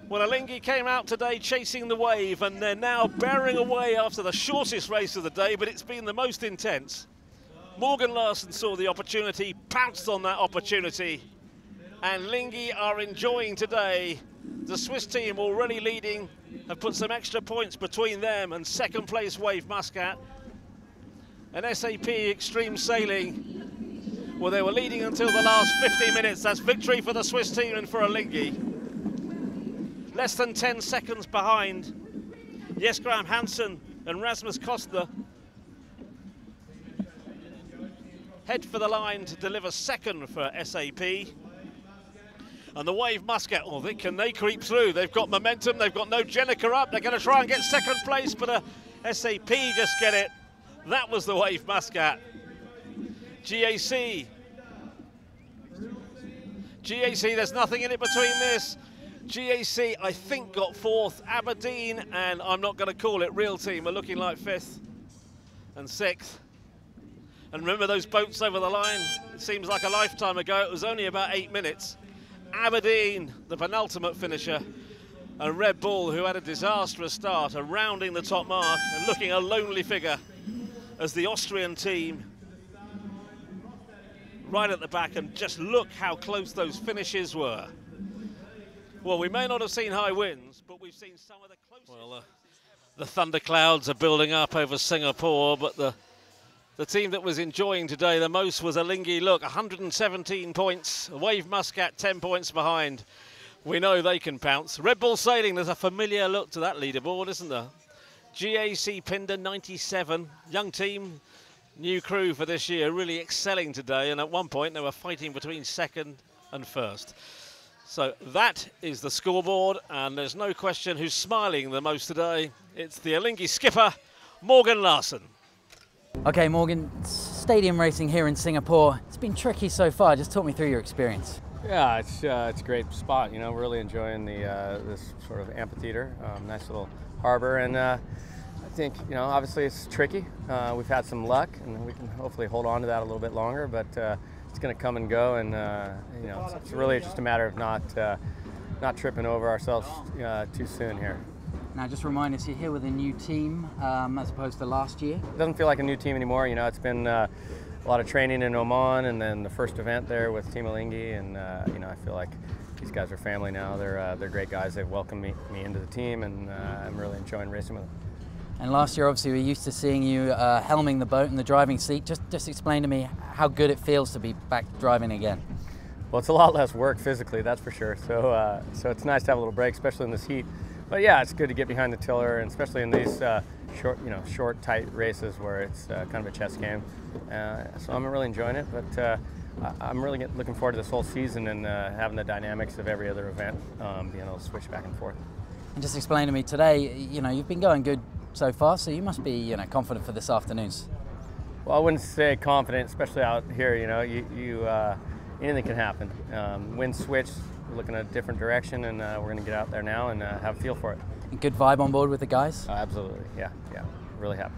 Well, Alinghi came out today chasing the wave, and they're now bearing away after the shortest race of the day, but it's been the most intense. Morgan Larson saw the opportunity, pounced on that opportunity, and Alinghi are enjoying today. The Swiss team already leading, have put some extra points between them and second place Wave Muscat. And SAP Extreme Sailing, well, they were leading until the last 50 minutes. That's victory for the Swiss team and for Alinghi. Less than 10 seconds behind Jes Graham Hansen and Rasmus Kostner. Head for the line to deliver second for SAP. And the Wave Muscat, oh, can they creep through? They've got momentum, they've got no Jenica up. They're going to try and get second place, but SAP just get it. That was the Wave Muscat. GAC, there's nothing in it between this. GAC, I think, got fourth. Aberdeen, and I'm not going to call it, Real Team are looking like fifth and sixth. And remember those boats over the line? It seems like a lifetime ago. It was only about 8 minutes. Aberdeen, the penultimate finisher, and Red Bull, who had a disastrous start, are rounding the top mark and looking a lonely figure as the Austrian team right at the back, and just look how close those finishes were. Well, we may not have seen high winds, but we've seen some of the closest. Well, the thunderclouds are building up over Singapore, but the team that was enjoying today the most was Alinghi. Look, 117 points, Wave Muscat 10 points behind. We know they can pounce. Red Bull Sailing, there's a familiar look to that leaderboard, isn't there? GAC Pinder 97, young team, new crew for this year, really excelling today, and at one point they were fighting between second and first. So that is the scoreboard, and there's no question who's smiling the most today. It's the Alinghi skipper, Morgan Larson.
Okay, Morgan, stadium racing here in Singapore, it's been tricky so far. Just talk me through your experience.
Yeah, it's a great spot. You know, we're really enjoying this sort of amphitheater, nice little harbor, and I think, you know, obviously it's tricky. We've had some luck, and we can hopefully hold on to that a little bit longer, but it's going to come and go, and you know, it's really just a matter of not tripping over ourselves too soon here.
Now, just remind us, you're here with a new team as opposed to last year.
It doesn't feel like a new team anymore. You know, it's been a lot of training in Oman, and then the first event there with Team Alinghi, and you know, I feel like these guys are family now. They're great guys. They've welcomed me into the team, and I'm really enjoying racing with them.
And last year, obviously, we're used to seeing you helming the boat in the driving seat. Just explain to me how good it feels to be back driving again.
Well, it's a lot less work physically, that's for sure. So it's nice to have a little break, especially in this heat. But yeah, it's good to get behind the tiller, and especially in these short, tight races where it's kind of a chess game. So I'm really enjoying it, but I'm really looking forward to this whole season and having the dynamics of every other event, being able to switch back and forth.
And just explain to me today, you know, you've been going good so far, so you must be, you know, confident for this afternoon's.
Well, I wouldn't say confident, especially out here. You know, anything can happen. Wind switch, we're looking at a different direction, and we're going to get out there now and have a feel for it.
And good vibe on board with the guys?
Absolutely, yeah, really happy.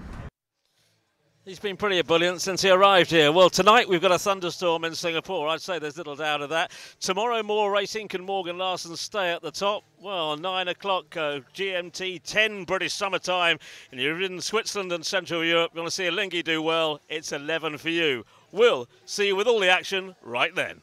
He's been pretty ebullient since he arrived here. Well, tonight we've got a thunderstorm in Singapore. I'd say there's little doubt of that. Tomorrow, more racing. Can Morgan Larson stay at the top? Well, 9 o'clock GMT, 10 British summertime. And you're in Switzerland and Central Europe. You want to see Alinghi do well? It's 11 for you. We'll see you with all the action right then.